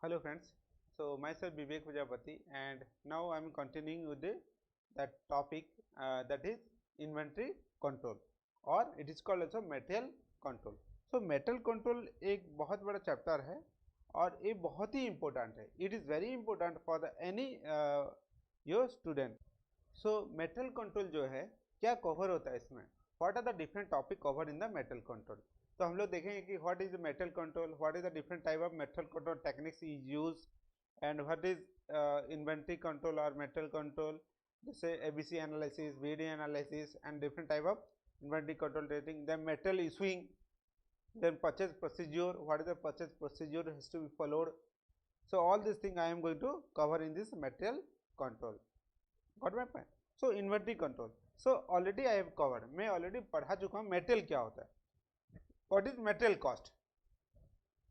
Hello friends, so myself Vivek Prajapati and now I am continuing with that topic that is inventory control or it is called also material control. So material control एक बहुत बड़ा chapter है और ये बहुत ही important है. It is very important for the any your student. So material control जो है क्या कवर होता है इसमें? What are the different topic covered in the material control? तो हम लोग देखेंगे कि what is metal control, what is the different type of metal control techniques is use and what is inventory control और metal control, जैसे ABC analysis, VD analysis and different type of inventory control rating, then metal issuing, then purchase procedure, what is the purchase procedure has to be followed. So all these thing I am going to cover in this material control. Got my point? So inventory control. So already I have covered. मैं already पढ़ा चुका हूँ metal क्या होता है. What is material cost?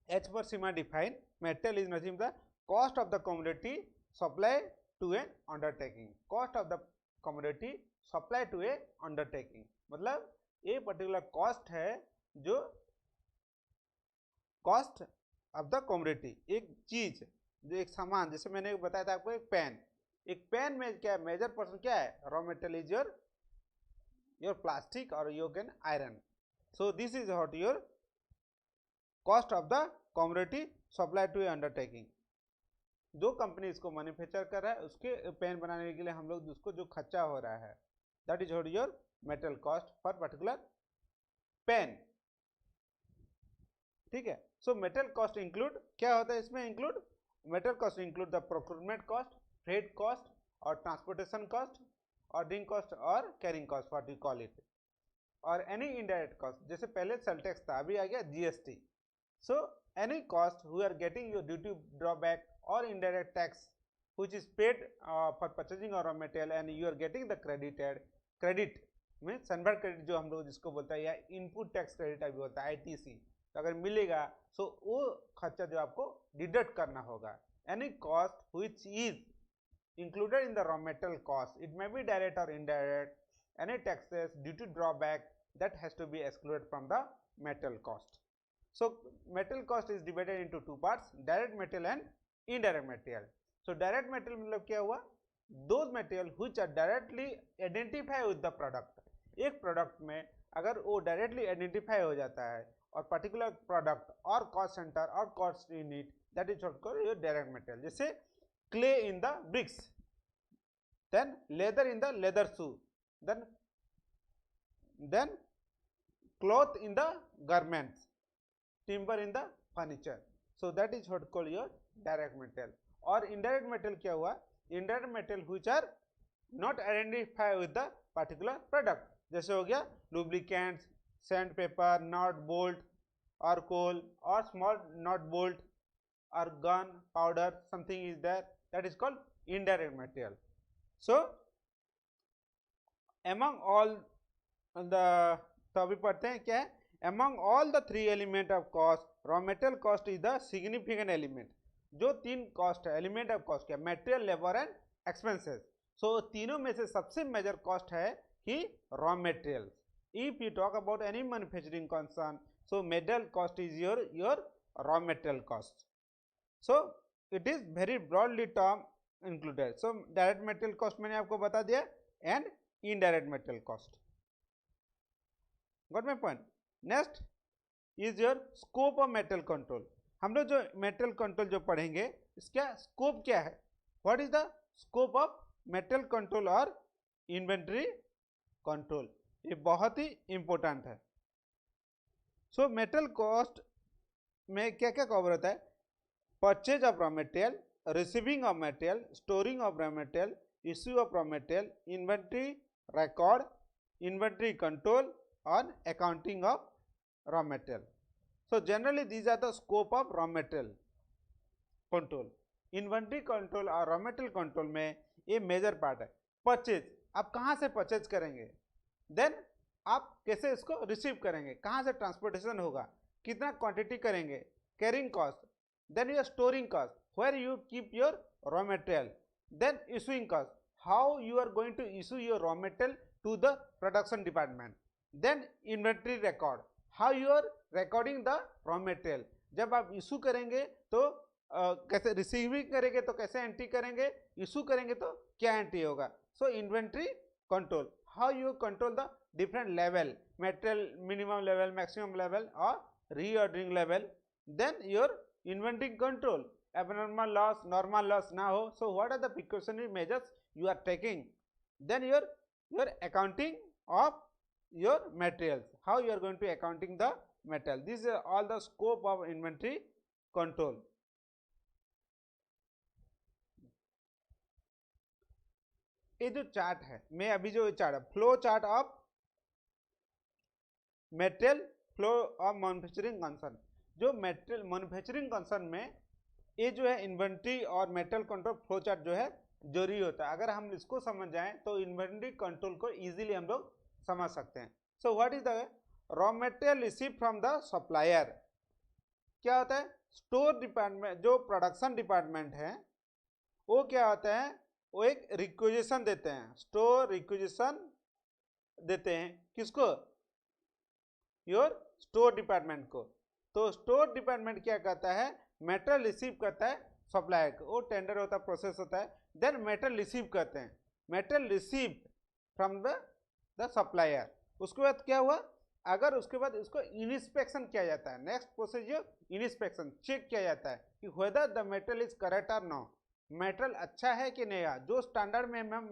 As per SEMA define, material is nothing but the cost of the commodity supply to an undertaking. Cost of the commodity supply to a undertaking. मतलब ये particular cost है जो cost of the commodity, एक चीज जो एक सामान, जैसे मैंने बताया था आपको एक पेन में क्या मेजर पर्सन क्या है, raw material is your plastic और you can iron. So this is what your cost of the commodity supply to undertaking. जो कंपनी इसको मैन्युफैक्चर कर रहा है उसके पेन बनाने के लिए हम लोग उसको जो खर्चा हो रहा है, that is what your metal cost for particular pen. ठीक है. So metal cost include क्या होता है इसमें, include metal cost include the procurement cost, freight cost और transportation cost और ring cost और carrying cost, what you call it, और एनी इनडायरेक्ट कॉस्ट. जैसे पहले सेल टैक्स था, अभी आ गया GST. So any cost who are getting your duty drawback और indirect tax which is paid for purchasing और raw material and you are getting the credit में सनबर्न क्रेडिट जो हम लोग जिसको बोलते हैं, या इनपुट टैक्स क्रेडिट अभी बोलता है आईटीसी. तो अगर मिलेगा सो वो खर्चा जो आपको डिडक्ट करना होगा. Any cost which is included in the raw material cost, it may be direct or indirect, any taxes, duty drawback that has to be excluded from the metal cost. So metal cost is divided into two parts, direct material and indirect material. So direct material मतलब क्या हुआ, those material which are directly identify with the product. एक product में अगर वो directly identify हो जाता है और पर्टिकुलर प्रोडक्ट और कॉस्ट सेंटर और cost unit, that is what called your direct material. जैसे clay in the bricks, then leather in the leather shoe, then cloth in the garments, timber in the furniture. So that is what called your direct material. और indirect material क्या हुआ, indirect material which are not identified with the particular product. जैसे हो गया lubricants, sandpaper, nut, bolt or coal or small nut bolt or gun, powder, something is there, that is called indirect material. So among all the, तो अभी पढ़ते हैं क्या है, among all the three element of cost, raw material cost is the significant element. जो तीन cost है, element of cost क्या, material, labor and expenses. So तीनों में से सबसे मेजर cost है कि raw materials. If you talk about any manufacturing concern, so material cost is your raw material cost. So it is very broadly term included. So direct material cost मैंने आपको बता दिया and indirect material cost. Got my point? Next is your scope of material control. हम लोग जो material control जो पढ़ेंगे इसका scope क्या है, what is the scope of material control और inventory control, ये बहुत ही important है. So material cost में क्या क्या कवर होता है, purchase of raw material, receiving of material, storing of raw material, issue of raw material, inventory record, inventory control and accounting of raw material. So generally these are the scope of raw material control. Inventory control और raw material control में ये major part है. Purchase, आप कहाँ से purchase करेंगे, then आप कैसे इसको रिसीव करेंगे, कहाँ से ट्रांसपोर्टेशन होगा, कितना क्वांटिटी करेंगे, carrying cost, then your storing cost where you keep your raw material, then issuing cost how you are going to issue your raw material to the production department, then inventory record how you are recording the raw material. जब आप issue करेंगे तो कैसे receiving करेंगे तो कैसे entry करेंगे, issue करेंगे तो क्या एंट्री होगा। So inventory control, how you control the different level, material minimum level, maximum level और reordering level. Then your inventory control, abnormal loss, normal loss ना हो। So what are the precautionary measures you are taking? Then your accounting of your materials, how you are going to accounting the material. This is all the scope of inventory control. ये जो chart है, मैं अभी जो chart है, flow chart of material flow of manufacturing concern, जो material manufacturing concern में ये जो है इन्वेंट्री और मेटेरियल कंट्रोल फ्लो चार्ट जो है जरूरी होता है। अगर हम इसको समझ जाएं तो इन्वेंट्री कंट्रोल को इजीली हम लोग समझ सकते हैं। सो what is the raw material receive from the supplier, क्या होता है, स्टोर डिपार्टमेंट, जो प्रोडक्शन डिपार्टमेंट है वो क्या होता है, वो एक रिक्विजिशन देते हैं, स्टोर रिक्विजिशन देते हैं, किसको, योर स्टोर डिपार्टमेंट को। तो स्टोर डिपार्टमेंट क्या करता है, मेटेरियल रिसीव करता है सप्लायर को, वो टेंडर होता है, प्रोसेस होता है। देन मेटेरियल रिसीव करते हैं, material receive from the supplier. उसके बाद क्या हुआ, अगर उसके बाद इसको इंस्पेक्शन किया जाता है, नेक्स्ट प्रोसीजर इंस्पेक्शन, चेक किया जाता है कि whether the material is correct और नो, मेटेरियल अच्छा है कि नहीं है, जो स्टैंडर्ड में हम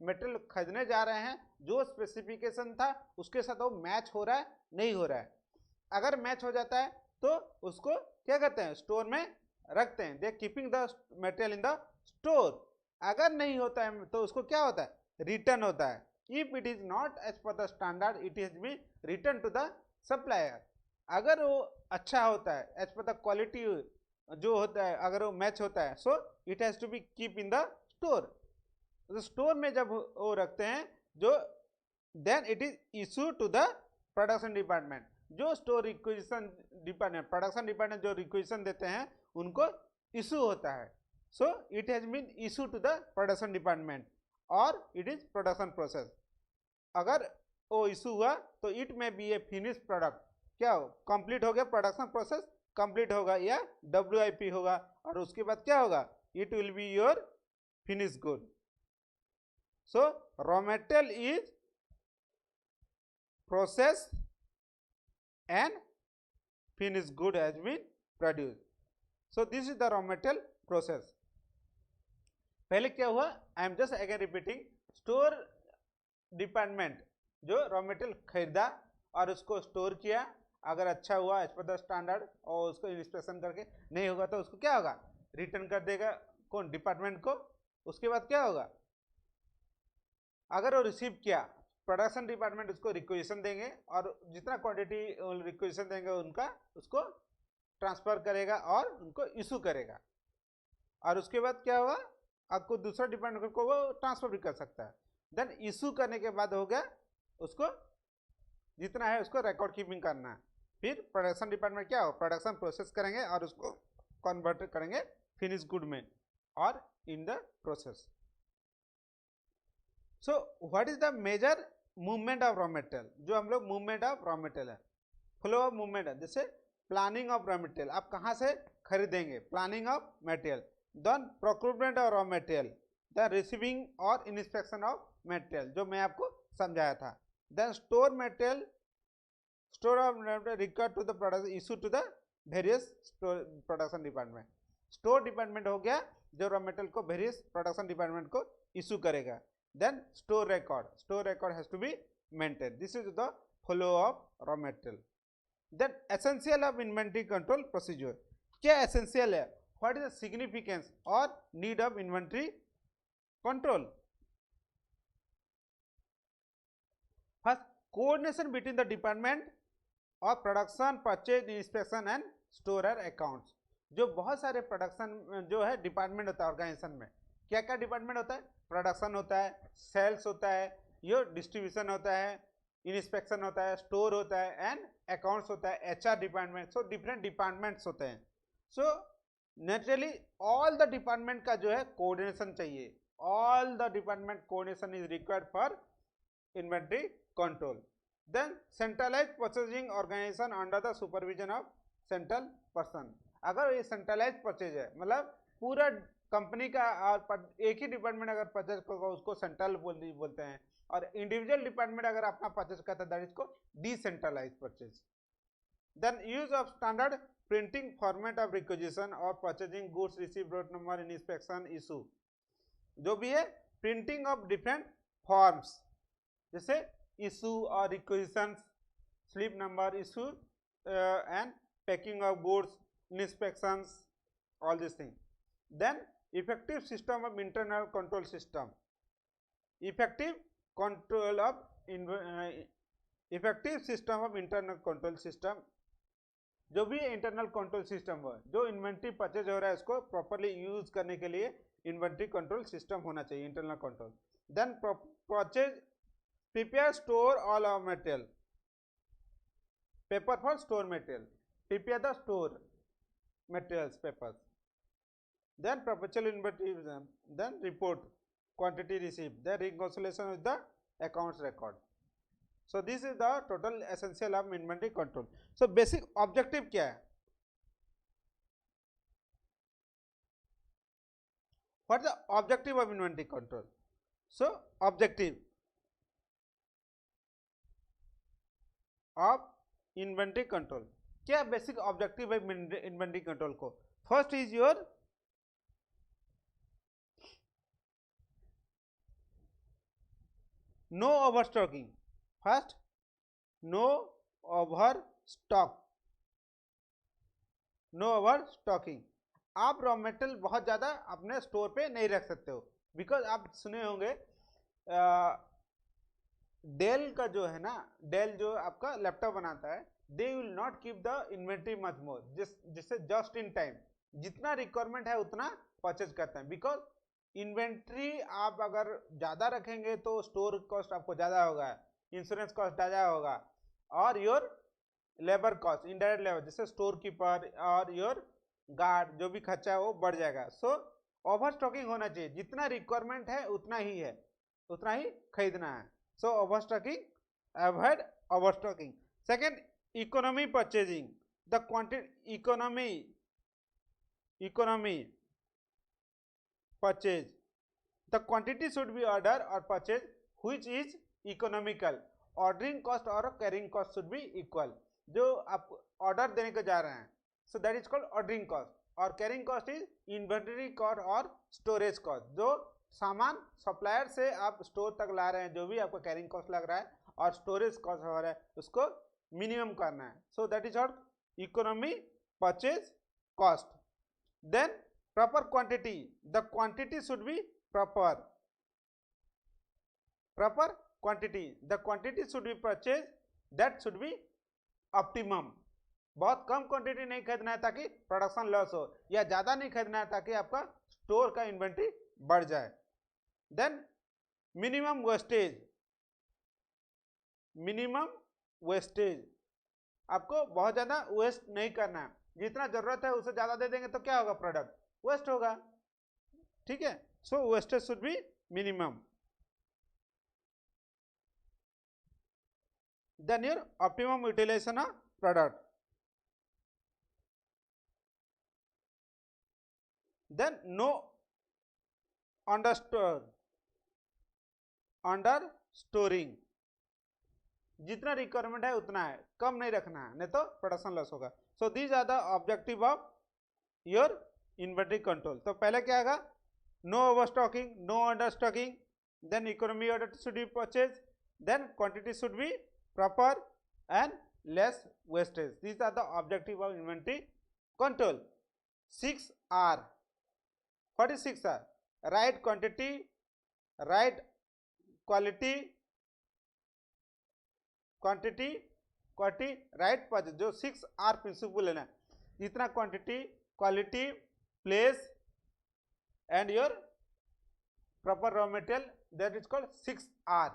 मेटेरियल खरीदने जा रहे हैं, जो स्पेसिफिकेशन था उसके साथ वो मैच हो रहा है नहीं हो रहा है। अगर मैच हो जाता है तो उसको क्या करते हैं, स्टोर में रखते हैं, they keeping the material in the store. अगर नहीं होता है तो उसको क्या होता है, रिटर्न होता है। If it is not as per the standard it is be return to the supplier. अगर वो अच्छा होता है एज पर द क्वालिटी जो होता है, अगर वो मैच होता है, so it has to be keep in the store. तो स्टोर में जब वो रखते हैं जो, then it is issue to the production department, जो store requisition department, production department जो रिक्विजिशन देते हैं उनको इशू होता है। So it has been issue to the production department और इट इज प्रोडक्शन प्रोसेस। अगर वो इशू हुआ तो इट में बी ए फिनिश प्रोडक्ट, क्या हो, कंप्लीट हो गया, प्रोडक्शन प्रोसेस कंप्लीट होगा या WIP होगा, और उसके बाद क्या होगा, it will be your finish good. So raw material is process and finished good has been produced. So this is the raw material process. पहले क्या हुआ, I am just again repeating, store department जो raw material खरीदा और उसको store किया, अगर अच्छा हुआ एज पर द स्टैंडर्ड और उसको इंस्पेक्शन करके, नहीं होगा तो उसको क्या होगा, रिटर्न कर देगा, कौन, डिपार्टमेंट को। उसके बाद क्या होगा, अगर वो रिसीव किया, प्रोडक्शन डिपार्टमेंट उसको रिक्वेजिशन देंगे और जितना क्वांटिटी रिक्वेजिशन देंगे उनका उसको ट्रांसफर करेगा और उनको इशू करेगा। और उसके बाद क्या हुआ, आपको दूसरा डिपार्टमेंट को वो ट्रांसफर भी कर सकता है। देन इशू करने के बाद हो गया, उसको जितना है उसको रिकॉर्ड कीपिंग करना है। फिर प्रोडक्शन डिपार्टमेंट क्या हो, प्रोडक्शन प्रोसेस करेंगे और उसको कन्वर्ट करेंगे फिनिश गुड में और in the process. So what is the major movement of raw material, जो हम लोग मूवमेंट ऑफ रॉ मटेरियल है, फ्लो ऑफ मूवमेंट है, जैसे प्लानिंग ऑफ रॉ मटेरियल, आप कहाँ से खरीदेंगे, planning of material, then procurement of raw material, then receiving और इंस्पेक्शन ऑफ मटेरियल जो मैं आपको समझाया था, then store material, store of material required to the product issue to the various production department. Store department हो गया जो raw material को वेरियस प्रोडक्शन डिपार्टमेंट को इशू करेगा। Then store record has to be maintained. This is the flow of raw material. Then essential of inventory control procedure, क्या essential है, what is the significance or need of inventory control? First, coordination between the department of production, purchase, inspection and storer accounts। जो बहुत सारे production जो है department होता है organisation में, क्या क्या डिपार्टमेंट होता है, प्रोडक्शन होता है, सेल्स होता है, ये डिस्ट्रीब्यूशन होता है, इंस्पेक्शन होता है, स्टोर होता है एंड अकाउंट्स होता है, HR department. So different departments होते हैं। So naturally all the department का जो है कोऑर्डिनेशन चाहिए, all the department coordination is required for inventory control. Then centralised purchasing organisation under the supervision of central person, अगर ये सेंट्रलाइज परचेज है, मतलब पूरा कंपनी का और एक ही डिपार्टमेंट अगर परचेज होगा उसको सेंट्रल बोलते हैं, और इंडिविजुअल डिपार्टमेंट अगर अपना परचेज करता है दैट इसको decentralize purchase. Then use of standard printing format of requisition और purchasing goods receive road number inspection issue, जो भी है प्रिंटिंग ऑफ डिफरेंट फॉर्म्स जैसे इशू और requisition, slip number issue and packing of goods, inspections, all these things. Then effective system of internal control system, effective control of effective system of internal control system, जो भी internal control system हो, जो inventory purchase हो रहा है उसको properly use करने के लिए इन्वेंट्री कंट्रोल सिस्टम होना चाहिए, internal control. Then purchase prepare store all our material, paper for store material, prepare the store materials papers. Then perpetual inventory, then report quantity received, then reconciliation with the accounts record. So this is the total essential of inventory control. So basic objective क्या है? What is the objective of inventory control? So objective of inventory control, क्या basic objective है inventory control को? First is your no over stocking, first no over stock, no over stocking. आप raw material बहुत ज्यादा अपने store पे नहीं रख सकते हो, बिकॉज आप सुने होंगे डेल का जो है ना, डेल जो आपका लैपटॉप बनाता है, they will not keep the inventory much more, जिससे जस्ट इन टाइम जितना रिक्वायरमेंट है उतना परचेज करते हैं। बिकॉज इन्वेंट्री आप अगर ज्यादा रखेंगे तो स्टोर कॉस्ट आपको ज्यादा होगा, इंश्योरेंस कॉस्ट ज्यादा होगा, और your labour cost, indirect labour जैसे स्टोर कीपर और योर गार्ड जो भी खर्चा है वो बढ़ जाएगा। सो ओवर स्टॉकिंग होना चाहिए, जितना रिक्वायरमेंट है उतना ही है, उतना ही खरीदना है। So over stocking, avoid over stocking. Second, economy purchasing, the quantity economy purchase, the quantity should be ordered or purchase which is economical, ordering cost और carrying cost should be equal। जो आप ऑर्डर देने को जा रहे हैं, so that is called ordering cost, और carrying cost is inventory cost और storage cost, जो सामान सप्लायर से आप स्टोर तक ला रहे हैं जो भी आपको कैरिंग कॉस्ट लग रहा है और स्टोरेज कॉस्ट हो रहा है उसको मिनिमम करना है। So that is all economy purchase cost. Then proper quantity, the quantity should be proper, proper quantity, the quantity should be purchase that should be optimum. बहुत कम क्वांटिटी नहीं खरीदना है ताकि प्रोडक्शन लॉस हो, या ज्यादा नहीं खरीदना है ताकि आपका स्टोर का इन्वेंट्री बढ़ जाए। Then minimum wastage, minimum wastage, आपको बहुत ज्यादा वेस्ट नहीं करना है, जितना जरूरत है उससे ज्यादा दे देंगे तो क्या होगा, प्रोडक्ट वेस्ट होगा, ठीक है। So wastage should be minimum. Then your optimum utilization of product, then no under storing, जितना रिक्वायरमेंट है उतना है, कम नहीं रखना है, नहीं तो प्रोडक्शन लॉस होगा। So these are the objective of your inventory control. तो पहले क्या आएगा, no over stocking, no under stocking, then economy order should be purchase, then quantity should be proper and less wastage. These are the objective of inventory control. 6R, what is 6R? Right quantity, right quality, quantity, quality, right purchase, जो 6R principle है ना, जितना quantity, quality, place and your proper raw material, that is called 6R,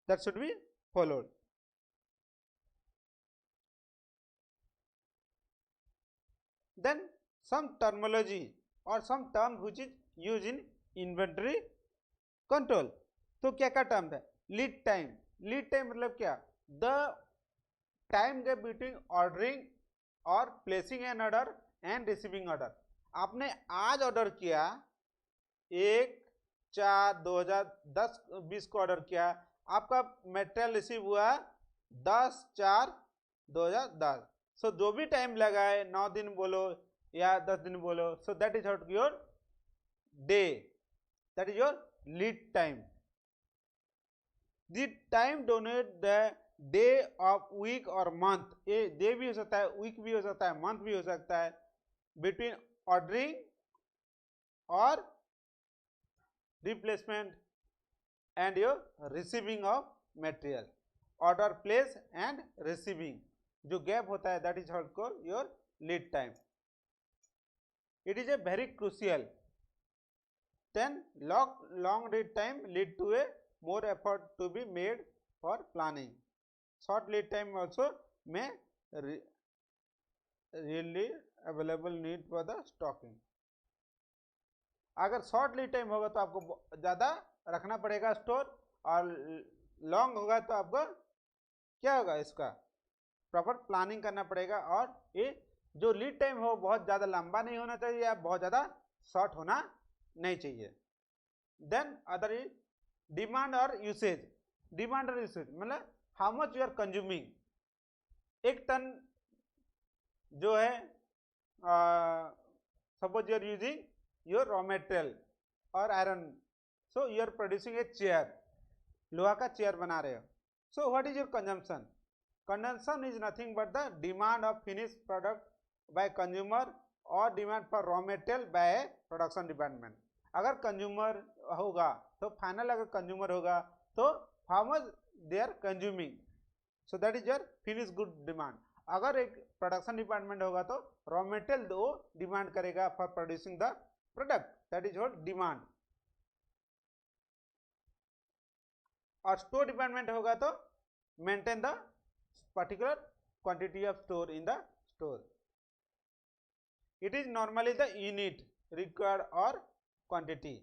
that should be followed. Then some terminology और some term which is use in inventory control. तो क्या क्या term है, lead time, lead time मतलब क्या, the time gap between ordering और placing an order and receiving order. आपने आज ऑर्डर किया 1/4/2010 को ऑर्डर किया, आपका मटेरियल रिसीव हुआ 10/4/2010। सो जो भी टाइम लगा है 9 दिन बोलो या 10 दिन बोलो, so that is what your day, that is your lead time. The time donate the day of week और मंथ, ये डे भी हो सकता है, वीक भी हो सकता है, मंथ भी हो सकता है, बिटवीन ऑर्डरिंग और replacement and your receiving of material. Order place and receiving जो गैप होता है that is called your lead time. It is a very crucial. Then long lead time lead to a more effort to be made for planning. Short lead time also may really available need for the stocking. अगर short lead time होगा तो आपको ज़्यादा रखना पड़ेगा store, और long होगा तो आपको क्या होगा, इसका प्रॉपर प्लानिंग करना पड़ेगा। और ये जो लीड टाइम हो बहुत ज़्यादा लंबा नहीं होना चाहिए या बहुत ज़्यादा शॉर्ट होना नहीं चाहिए। देन अदर इज डिमांड और यूसेज। डिमांड और यूसेज मतलब how much you are consuming. 1 ton जो है, suppose you are using your raw material और iron, so you are producing a chair, लोहा का चेयर बना रहे हो। So what is your consumption? Consumption is nothing but the demand of finish product by consumer और demand for raw material by production department. अगर consumer होगा तो final, अगर कंज्यूमर होगा तो how much they are consuming, so that is your finish good demand. अगर एक production department होगा तो रॉ मेटेरियल वो डिमांड करेगा for producing the product, that is what demand. और स्टोर डिपार्टमेंट होगा तो maintain the particular quantity of store in the store. It is normally the unit required और quantity,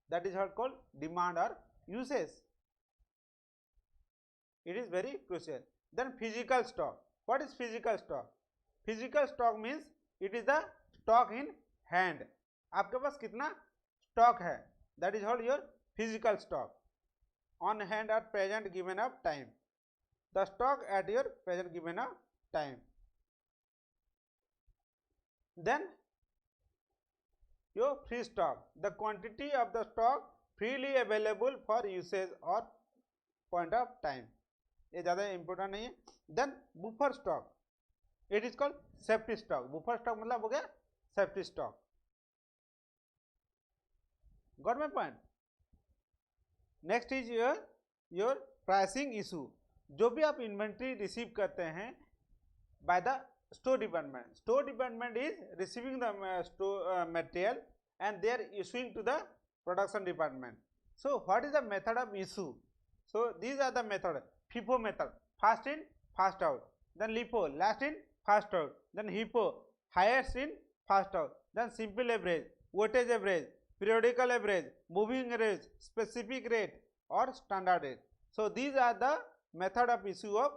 that is what called demand or usage. It is very crucial. Then physical stock. What is physical stock? Physical stock means it is the stock in hand. आपके पास कितना stock है, that is called your physical stock on hand at present given of time. The stock at your present given of time. Then your free stock, the quantity of the stock freely available for usage or point of time. ये ज़्यादा important नहीं है। Then buffer stock, it is called safety stock. Buffer stock मतलब हो गया safety stock. Got my point? Next is your pricing issue. जो भी आप इन्वेंट्री रिसीव करते हैं by the store department is receiving the material and they are issuing to the production department. So what is the method of issue? So these are the method: FIFO method, fast in fast out, then LIFO, last in fast out, then HIFO, highest in fast out, then simple average, weightage average, periodical average, moving average, specific rate or standard rate. So these are the method of issue of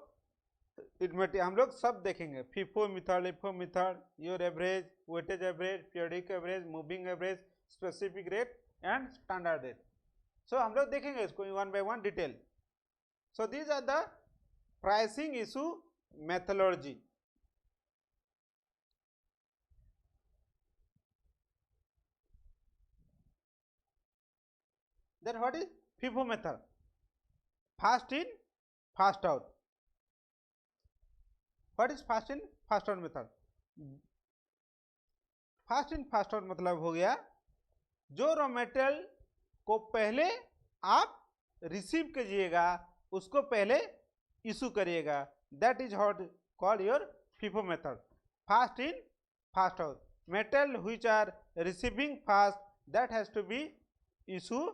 inventory. हम लोग सब देखेंगे, FIFO method, LIFO method, your average, weightage average, periodic average, moving average, specific rate and standard rate. So हम लोग देखेंगे इसको one by one detail. So these are the pricing issue methodology. Then what is FIFO method? Fast in fast out. What is fast in fast out method? Fast in fast out मतलब हो गया जो raw material को पहले आप receive कीजिएगा उसको पहले इशू करिएगा, that is what called your FIFO method. Fast in fast out, material which are receiving fast that has to be issue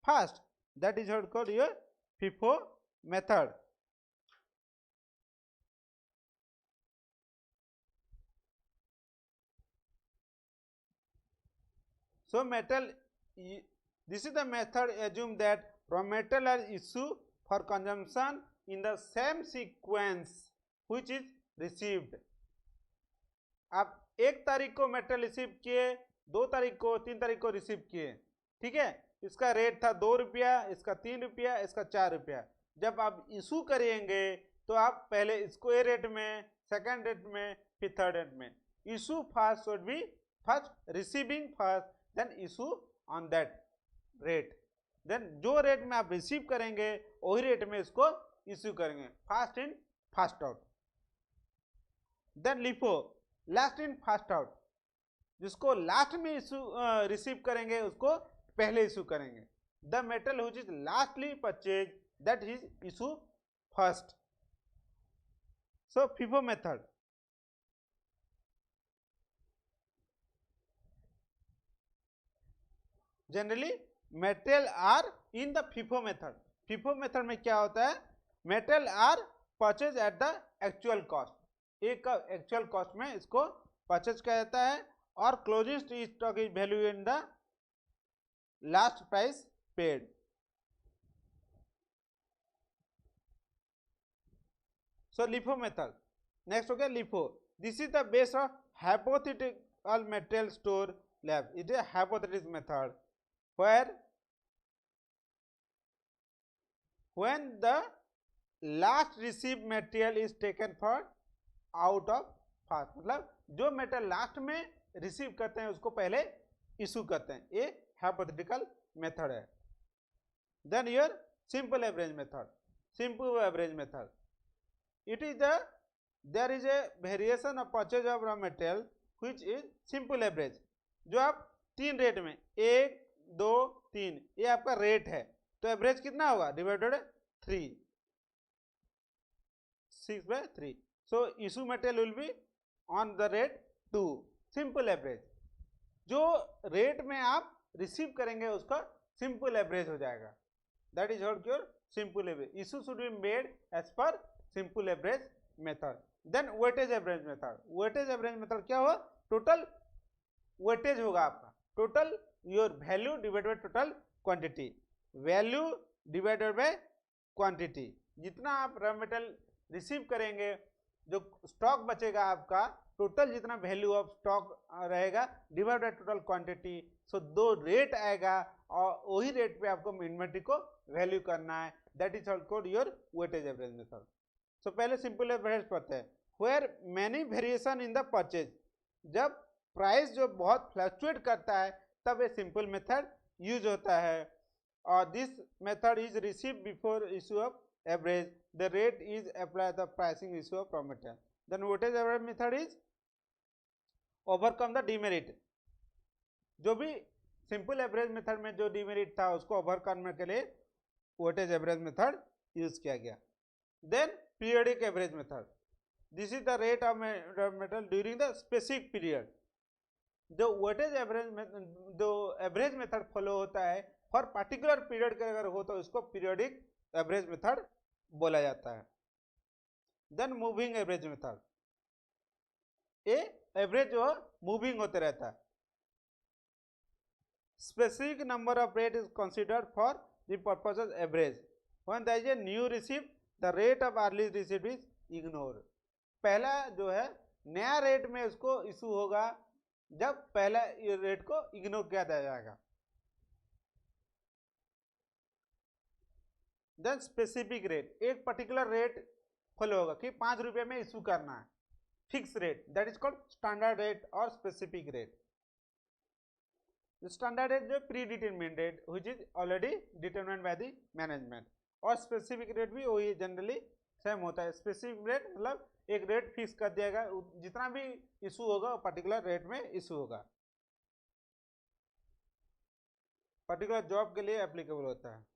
fast, that is what called your FIFO method. So metal, this is the method assume that raw metal are issued for consumption in the same sequence which is received. आप 1 तारीख को material receive किए, 2 तारीख को, 3 तारीख को receive किए, ठीक है। इसका रेट था 2 रुपया, इसका 3 रुपया, इसका 4 रुपया। जब आप इशू करेंगे तो आप पहले इसको ए रेट में, सेकंड रेट में, फिर थर्ड रेट में। Issue first should be first receiving first, then issue on that rate. देन जो रेट में आप रिसीव करेंगे वही रेट में इसको इश्यू करेंगे, fast in fast out. Then LIFO, last in fast out, जिसको लास्ट में इशू रिसीव करेंगे उसको पहले इशू करेंगे। The metal which is lastly purchase that is issue first. So FIFO method, generally material are in the FIFO method. FIFO method में क्या होता है, material are purchase at the actual cost, एक actual cost में इसको purchase किया जाता है, और closing stock is value in the last price paid. So LIFO method, next हो गया LIFO. This is the base of hypothetical material store lab. It is hypothetical method where when the last received material is taken for out of first, मतलब जो material last में receive करते हैं उसको पहले issue करते हैं, ये हाइपोथेटिकल मेथड है। Then your simple average method, simple average method, it is the there is a variation of purchase of raw material which is simple average. जो आप 3 रेट में 1, 2, 3 ये आपका रेट है, तो एवरेज कितना होगा, divided 3, 6/3। So issue material will be on the rate 2, simple average. जो रेट में आप रिसीव करेंगे उसका सिंपल एवरेज हो जाएगा, that is your simple average. Issue should be made as per simple average method. Then weightage average method, weightage average method क्या होगा, total weightage होगा आपका, total your value divided by total quantity, value divided by quantity. जितना आप raw material receive करेंगे, जो stock बचेगा आपका, टोटल जितना वैल्यू ऑफ स्टॉक रहेगा divide by total quantity. So 2 rate आएगा और वही रेट पे आपको इन्वेंट्री को वैल्यू करना है, that is called your weightage average method. So पहले सिंपल एवरेज पढ़ते हैं। Where many variation in the purchase, जब प्राइस जो बहुत फ्लक्चुएट करता है तब ये सिंपल मेथड यूज होता है, और this method is receive before issue of average, the rate is apply the pricing issue of raw material. Then weightage average method is overcome the demerit, जो भी सिंपल एवरेज मेथड में जो demerit था उसको overcome करने के लिए weightage average method use किया गया। Then periodic average method, this is the rate of metal during the specific period. जो वेटेज एवरेज जो एवरेज मेथड फॉलो होता है फॉर पर्टिकुलर पीरियड के अगर हो तो उसको पीरियडिक एवरेज मेथड बोला जाता है। देन मूविंग एवरेज मेथड, ये एवरेज जो मूविंग होते रहता है। Specific number of rate is considered for the purpose of average, when there is a new receive the rate of early receive is ignore. पहला जो है नया रेट में उसको इशू होगा जब पहला रेट को इग्नोर किया जाएगा। देन स्पेसिफिक रेट, एक पर्टिकुलर रेट फॉलो होगा कि 5 रुपये में इशू करना है, fix rate, that is called standard rate और स्पेसिफिक रेट। स्टैंडर्ड रेट जो pre determined rate which is already determined by the management, और स्पेसिफिक रेट भी वही जनरली सेम होता है। स्पेसिफिक रेट मतलब एक रेट फिक्स कर दिया गया, जितना भी इशू होगा पर्टिकुलर रेट में इशू होगा, पर्टिकुलर जॉब के लिए एप्लीकेबल होता है।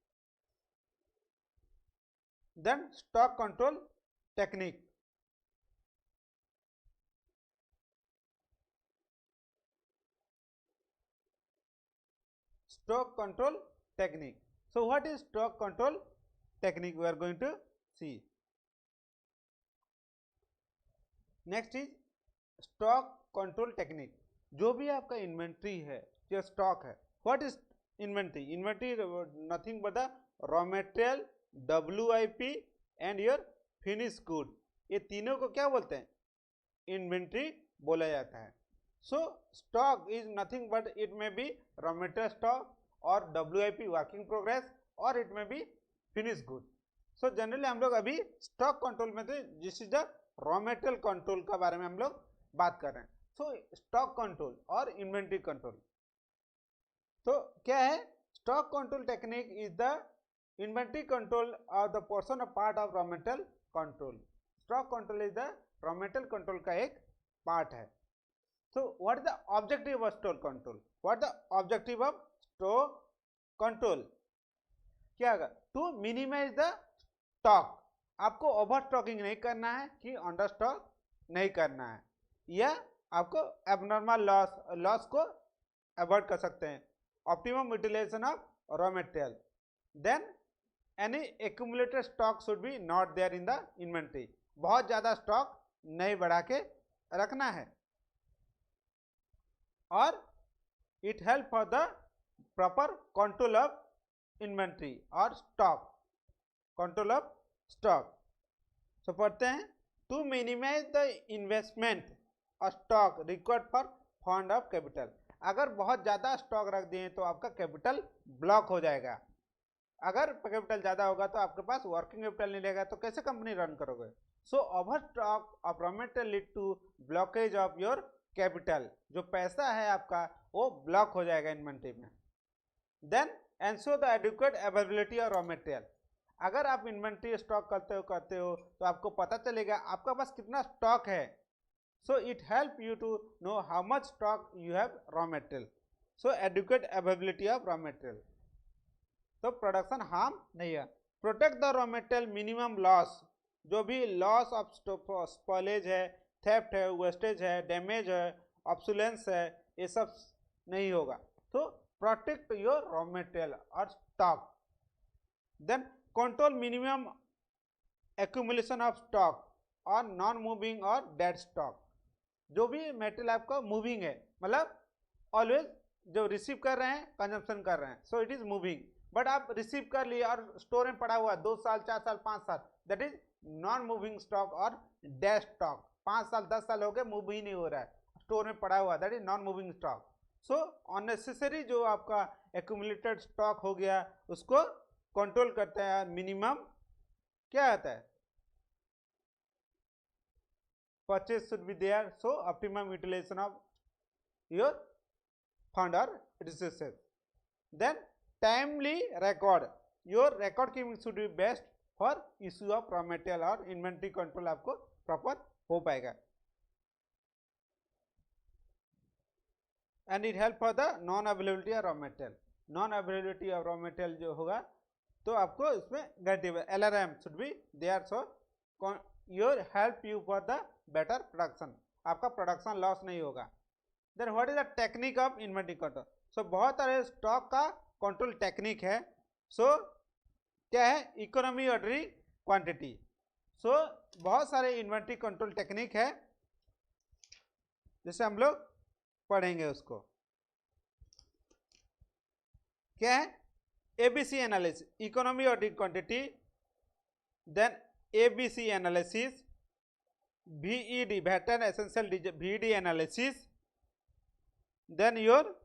Then stock control technique, stock control technique. So what is stock control technique we are going to see. Next is stock control technique. जो भी आपका इन्वेंट्री है या स्टॉक है, what is inventory? Inventory nothing but the raw material, WIP and your finish good, ये तीनों को क्या बोलते हैं? इन्वेंट्री बोला जाता है। So stock is nothing but it में बी रॉ मटेरियल स्टॉक और WIP वर्किंग प्रोग्रेस और इट में be finish good. So generally हम लोग अभी स्टॉक कंट्रोल में थे, जिस is the raw material control का बारे में हम लोग बात कर रहे हैं। सो स्टॉक कंट्रोल और इन्वेंट्री कंट्रोल, तो क्या है? Stock control technique is the inventory control और the portion of part of raw material control. Stock control is the raw material control का एक पार्ट है। So what is the objective of stock control? What the objective of stock control? क्या होगा? To minimize the stock. आपको over stocking नहीं करना है कि अंडर स्टॉक नहीं करना है, या आपको एबनॉर्मल लॉस को अवॉइड कर सकते हैं। Optimum utilization of raw material, then any accumulated stock should be not there in the inventory. बहुत ज़्यादा स्टॉक नहीं बढ़ा के रखना है। और it help for the proper control of inventory और stock, control of stock. So पढ़ते हैं, टू मिनिमाइज द इन्वेस्टमेंट और stock required for fund of capital. अगर बहुत ज़्यादा स्टॉक रख दिए तो आपका कैपिटल ब्लॉक हो जाएगा। अगर कैपिटल ज़्यादा होगा तो आपके पास वर्किंग कैपिटल नहीं रहेगा, तो कैसे कंपनी रन करोगे? So over stock of raw material lead to blockage of your capital. जो पैसा है आपका वो ब्लॉक हो जाएगा इन्वेंट्री में। Then ensure the adequate availability of raw material. अगर आप इन्वेंट्री स्टॉक करते हो तो आपको पता चलेगा आपका पास कितना स्टॉक है। So it help you to know how much stock you have raw material. So adequate availability of raw material, तो प्रोडक्शन हार्म नहीं है। Protect the raw material minimum loss. जो भी लॉस ऑफ स्पॉइलेज है, theft है, wastage है, damage है, obsolescence है, ये सब नहीं होगा। तो प्रोटेक्ट योर रॉ मटेरियल और stock. Then control minimum accumulation of stock और नॉन मूविंग और डेड स्टॉक। जो भी मटेरियल आपका मूविंग है, मतलब ऑलवेज जो रिसीव कर रहे हैं कंजम्पशन कर रहे हैं, so it is moving. But आप रिसीव कर लिए और स्टोर में पड़ा हुआ 2 साल 4 साल 5 साल, that is non moving stock और डेड स्टॉक। 5 साल 10 साल हो गए, मूव ही नहीं हो रहा है, स्टोर में पड़ा हुआ, that is non moving stock. So unnecessary जो आपका एक्यूमुलेटेड स्टॉक हो गया उसको कंट्रोल करते हैं। मिनिमम क्या आता है? Purchase should be there, so optimum utilization of your fund और resources. Then timely record, your record keeping should be best for issue of raw material और इन्वेंट्री कंट्रोल आपको प्रॉपर हो पाएगा। And it help for the non availability of raw material. Non availability of raw material जो होगा तो आपको इसमें negative LRM should be there, so your help you for the better production. आपका production loss नहीं होगा। Then what is the technique of inventory control? So बहुत सारे स्टॉक का कंट्रोल टेक्निक है। सो क्या है? Economy ordering quantity. सो बहुत सारे इन्वेंट्री कंट्रोल टेक्निक है, जैसे हम लोग पढ़ेंगे उसको। क्या है? ABC analysis, economy ordering quantity, then ABC analysis, VED vital essential VED analysis, then your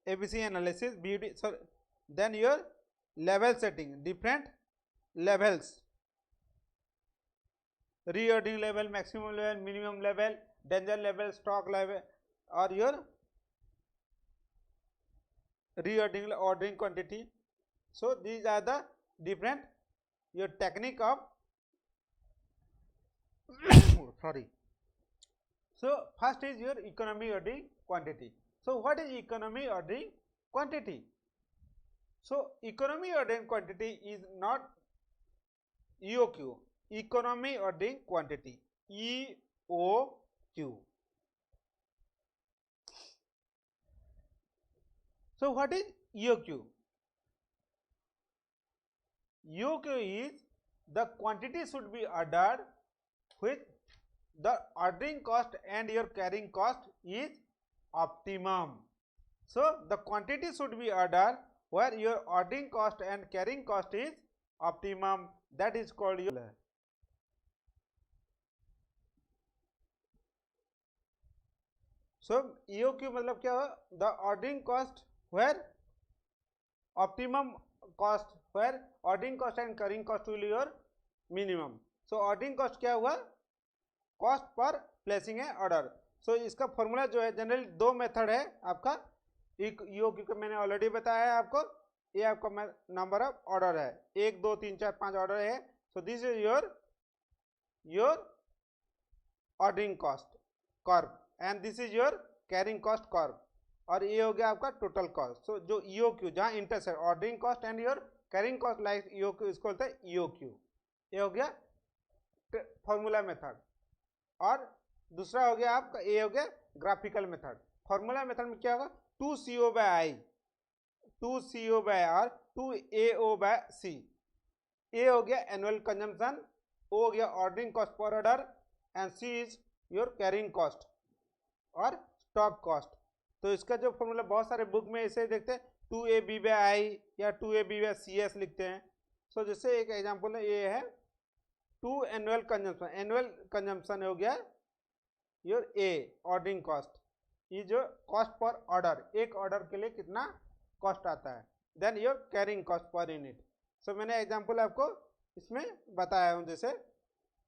ABC analysis, BD, sorry, then your level setting, different levels, reordering level, maximum level, minimum level, danger level, stock level, or your reordering quantity. So these are the different your technique of sorry. So first is your economy ordering quantity. So what is economy ordering quantity? So economy ordering quantity is not EOQ, economy ordering quantity, EOQ. So what is EOQ? EOQ is the quantity should be ordered with the ordering cost and your carrying cost is optimum. So the quantity should be ordered where your ordering cost and carrying cost is optimum, that is called your. So EOQ मतलब क्या हुआ, the ordering cost where optimum cost where ordering cost and carrying cost will your minimum. So ordering cost क्या हुआ, cost per placing है order. सो इसका formula जो है generally दो मेथड है आपका. एक EOQ का मैंने ऑलरेडी बताया है आपको. ये आपका नंबर ऑफ ऑर्डर है, 1 2 3 4 5 ऑर्डर है. सो this is your ordering cost curve and this is your carrying cost curve. और ये हो गया आपका टोटल कॉस्ट. सो जो EOQ जहाँ intersect ordering cost and your carrying cost like EOQ, इसको बोलते हैं EOQ. ये हो गया फॉर्मूला मेथड. और दूसरा हो गया आपका, ये हो गया ग्राफिकल मेथड. फॉर्मूला मेथड में क्या होगा, 2CO by I, 2CO by R, 2AO by C. A हो गया एनुअल कंजम्पशन, O हो गया ordering cost per order and C is your carrying cost और स्टॉक कॉस्ट. तो इसका जो फॉर्मूला बहुत सारे बुक में ऐसे देखते हैं 2AB by I या 2AB by CS लिखते हैं. सो जैसे एक एग्जांपल है, ये है 2 एनुअल कंजम्पशन. एनुअल कंजम्पशन हो गया योर A ऑर्डरिंग कॉस्ट. ये जो कॉस्ट पर ऑर्डर, एक ऑर्डर के लिए कितना कॉस्ट आता है. Then your carrying cost per unit. So मैंने एग्जांपल आपको इसमें बताया हूँ. जैसे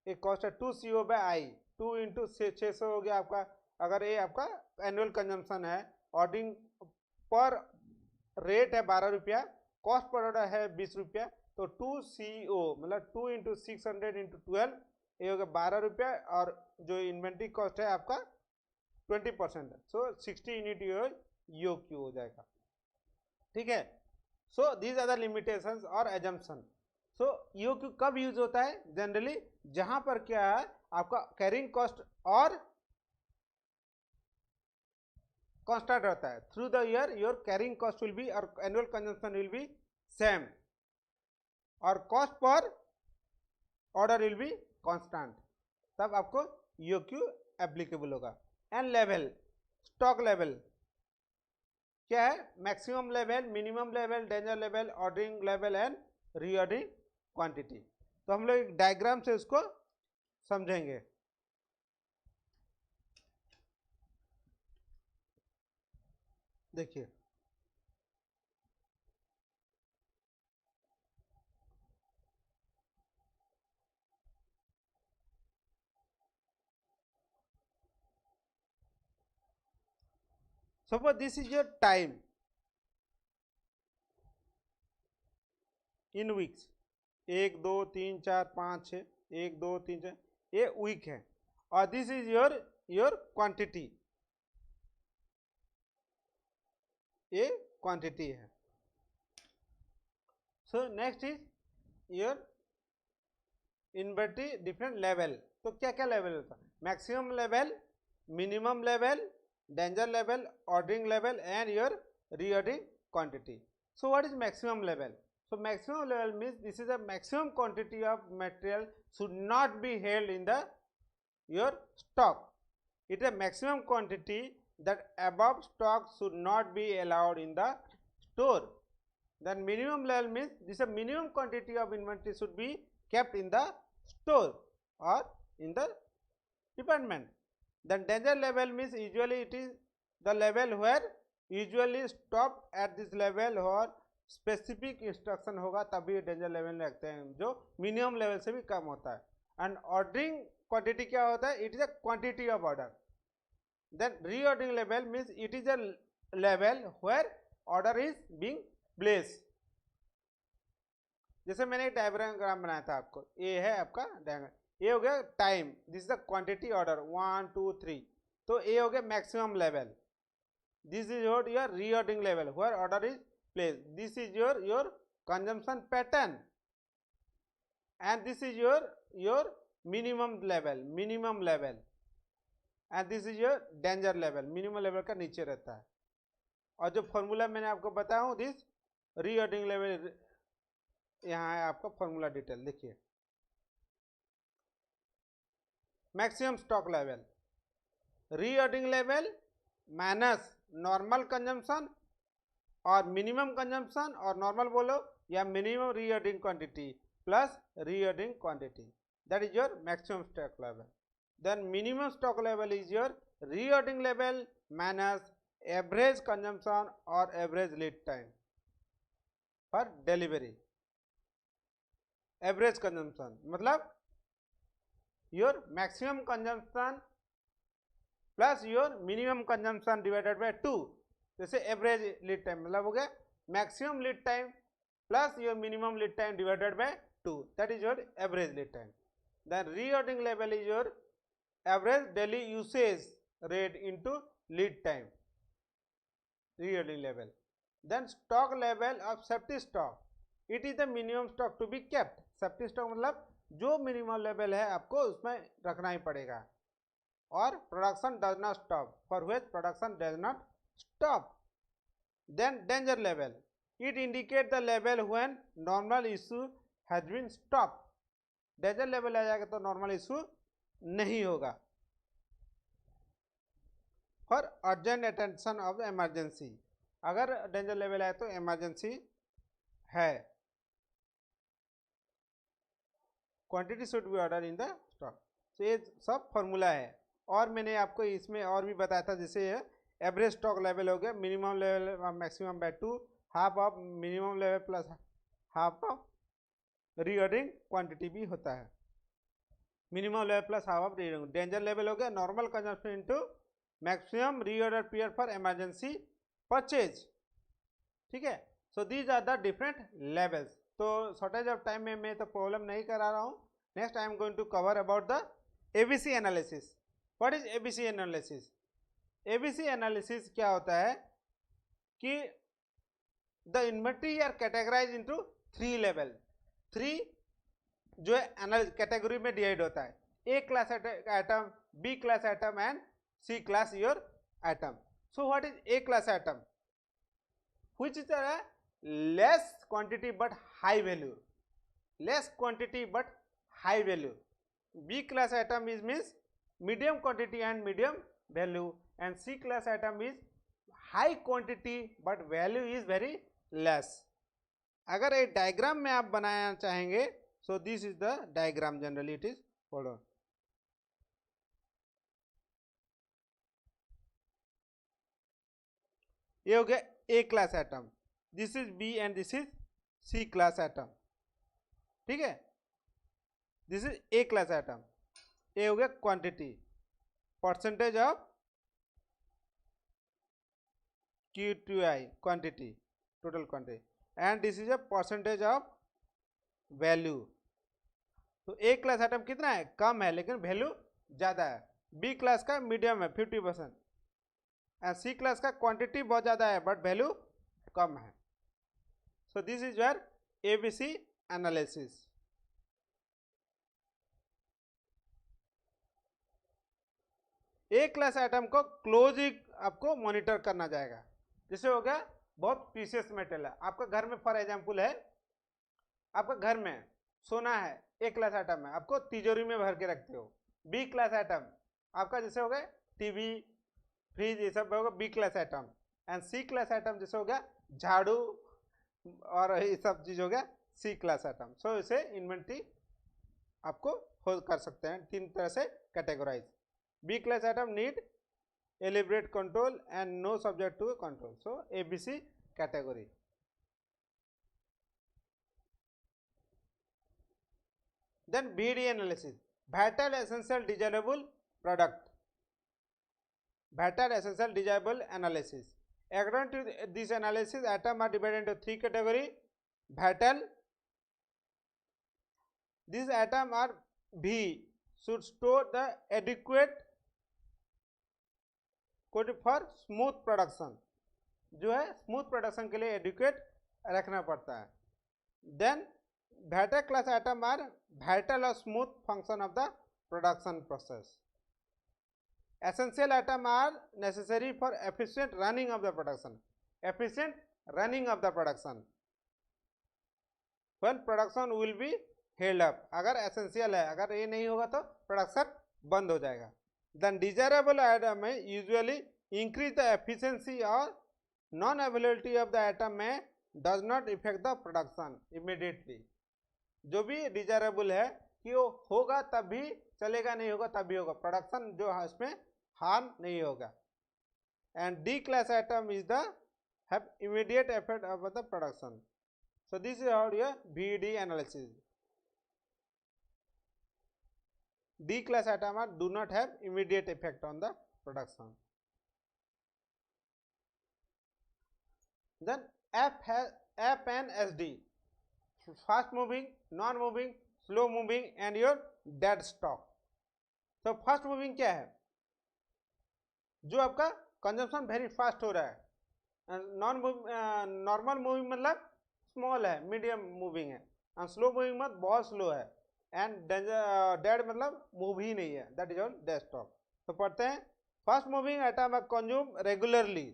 एक कॉस्ट है 2CO by I, 2 इंटू 600 हो गया आपका. अगर ये आपका एनुअल कंजम्पशन है, ऑर्डरिंग पर रेट है 12 रुपया, कॉस्ट पर ऑर्डर है 20 रुपया, तो 2CO मतलब 2 इंटू 600 इंटू 12, ये हो गया 12 रुपया. और जो इन्वेंट्री कॉस्ट है आपका 20%, सो 60 यूनिट EOQ हो जाएगा. ठीक है. So these are the limitations और एजम्पशन. सो EOQ कब यूज होता है, जनरली जहां पर क्या है आपका कैरिंग कॉस्ट और कांस्टेंट रहता है. Through the year your carrying cost will be और annual consumption will be same और cost per order will be constant, तब आपको EOQ एप्लीकेबल होगा. एंड लेवल, स्टॉक लेवल क्या है, maximum level, minimum level, danger level, ordering level and reordering quantity. तो हम लोग एक डायग्राम से इसको समझेंगे. देखिए suppose this is your time in weeks, 1 2 3 4 5 6, 1 2 3 4, ये वीक है. और दिस इज योर क्वांटिटी, ये क्वांटिटी है. So next is your inventory different level. तो क्या क्या लेवल होता है, maximum level, minimum level, danger level, ordering level and your reordering quantity. So what is maximum level? So maximum level means this is the maximum quantity of material should not be held in the your stock. It is a maximum quantity that above stock should not be allowed in the store. Then minimum level means this is a minimum quantity of inventory should be kept in the store or in the department. Then danger level means usually it is the level where usually stop at this level or specific instruction होगा तभी danger level में रखते हैं, जो minimum level से भी कम होता है. एंड ऑर्डरिंग क्वांटिटी क्या होता है, it is a quantity of order. Then reordering level means it is a level where order is being place. जैसे मैंने डायग्राम बनाया था आपको, ये है आपका डायग्राम. ये हो गया time, this is the quantity order 1 2 3. तो ये हो गया maximum level. This is your reordering level where order is place. This is your consumption pattern and this is your minimum level and this is your danger level. minimum level का नीचे रहता है. और जो फॉर्मूला मैंने आपको बताया हूँ, दिस रीऑर्डरिंग लेवल, यहाँ है आपका फॉर्मूला डिटेल. देखिए maximum stock level, reordering level minus normal consumption और मिनिमम कंजम्पशन और नॉर्मल बोलो या minimum reordering quantity plus reordering quantity, that is your maximum stock level. Then minimum stock level is your reordering level minus average consumption or average lead time for delivery. Average consumption मतलब your maximum consumption plus your minimum consumption divided by 2. जैसे average lead time मतलब हो गया maximum lead time plus your minimum lead time divided by 2, that is your average lead time. Then reordering level is your average daily usage rate into lead time, reordering level. Then stock level of safety stock, it is the minimum stock to be kept. safety stock मतलब जो minimum level है आपको उसमें रखना ही पड़ेगा. और production does not stop, for which production does not stop. Then danger level, it indicate the level when normal issue has been stop. Danger level आ जाएगा तो नॉर्मल इशू नहीं होगा. For urgent attention of emergency, अगर danger level आए तो emergency है. Quantity should be order in the stock. तो ये सब फॉर्मूला है. और मैंने आपको इसमें और भी बताया था, जैसे एवरेज स्टॉक लेवल हो गया minimum level maximum by 2, half of minimum level plus half of reordering quantity भी होता है. Minimum level plus half of reordering. Danger level हो गया normal consumption into maximum reorder period for emergency purchase. ठीक है. So these are the different levels. तो shortage of time में मैं तो प्रॉब्लम नहीं करा रहा हूँ. Next I am going to cover about the ABC analysis. What is ABC analysis? ABC analysis क्या होता है कि the inventory are categorize into 3 level. 3 जो है कैटेगरी में डिवाइड होता है. A class item, B class item and C class your item. So what is A class item? Which is less quantity but high value. Less quantity but high value. B class item is means medium quantity and medium value, and C class item is high quantity but value is very less. अगर एक diagram में आप बनाना चाहेंगे, so this is the diagram generally it is follow. ये हो गया A class item, this is B and this is C class item. ठीक है. This is A class item. A हो गया quantity, percentage of QTI quantity, total quantity, and this is a percentage of value. तो A class item कितना है? कम है लेकिन value ज़्यादा है. बी क्लास का मीडियम है 50%, एंड सी क्लास का क्वांटिटी बहुत ज़्यादा है बट वैल्यू कम है. सो this is your ABC analysis. A class item को क्लोज ही आपको मॉनिटर करना जाएगा. जैसे हो गया बहुत प्रीशियस मेटल है आपका घर में, फॉर एग्जांपल है आपका घर में सोना है, ए क्लास आइटम है, आपको तिजोरी में भर के रखते हो. बी क्लास आइटम आपका जैसे हो गया टीवी, फ्रिज, ये सब होगा B class item. And C class item जैसे हो गया झाड़ू और ये सब चीज हो गया सी क्लास आइटम. सो इसे इन्वेंट्री आपको कर सकते हैं 3 तरह से categorize. B class item need elaborate control and no subject to control. So ABC category. Then BD analysis, vital essential desirable product. Vital essential desirable analysis. According to this analysis, items are divided into 3 categories. Vital, these items are V, should store the adequate for smooth production, जो है smooth production के लिए adequate रखना पड़ता है. Then vital class item are vital और smooth function of the production process. Essential item are necessary for efficient running of the production. Efficient running of the production, well production will be held up. अगर essential है, अगर ये नहीं होगा तो production बंद हो जाएगा. Then desirable item may usually increase the efficiency or non-availability of the item may does not effect the production immediately. जो भी डिजायरेबल है कि वो होगा तब भी चलेगा, नहीं होगा तब भी होगा, प्रोडक्शन जो है उसमें हार्म नहीं होगा। And D class item is the have immediate effect of the production. So this is how your VD analysis. D class atom do not have immediate effect on the production. Then FNSD, fast moving, non moving, slow moving and your dead stock. तो fast moving क्या है? जो आपका consumption very fast हो रहा है। Normal moving मतलब small है, मीडियम मूविंग है, और स्लो मूविंग मतलब बहुत स्लो है, एंड डेड मतलब मूव ही नहीं है, that is all dead stock. तो पढ़ते हैं, fast moving item are consume regularly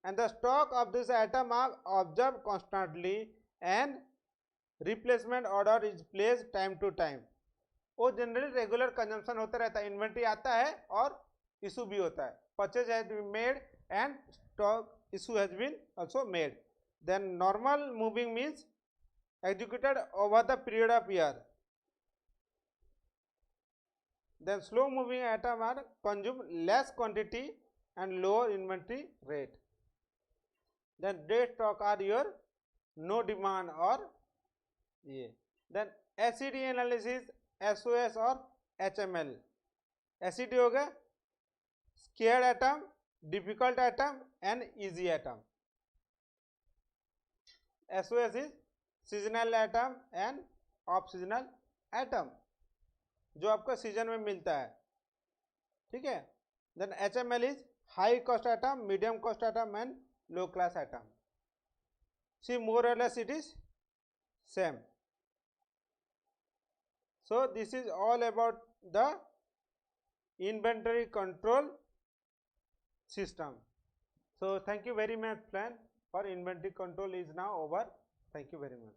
and the stock of this item are observed constantly and replacement order is placed time to time. वो generally regular consumption होता रहता है, inventory आता है और इशू भी होता है, purchase has been made and stock issue has been also made. Then normal moving means executed over the period of year. Then slow moving item are consumed less quantity and lower inventory rate. Then dead stock are your no demand or ये। Then ACD analysis, SOS और HML। ACD हो गया scared atom, difficult atom and easy atom। SOS is seasonal atom and off seasonal atom, जो आपका season में मिलता है, ठीक है। Then HML is high cost atom, medium cost atom and low class atom. See, more or less it is same. So this is all about the inventory control system. So thank you very much, friend. For inventory control is now over. Thank you very much.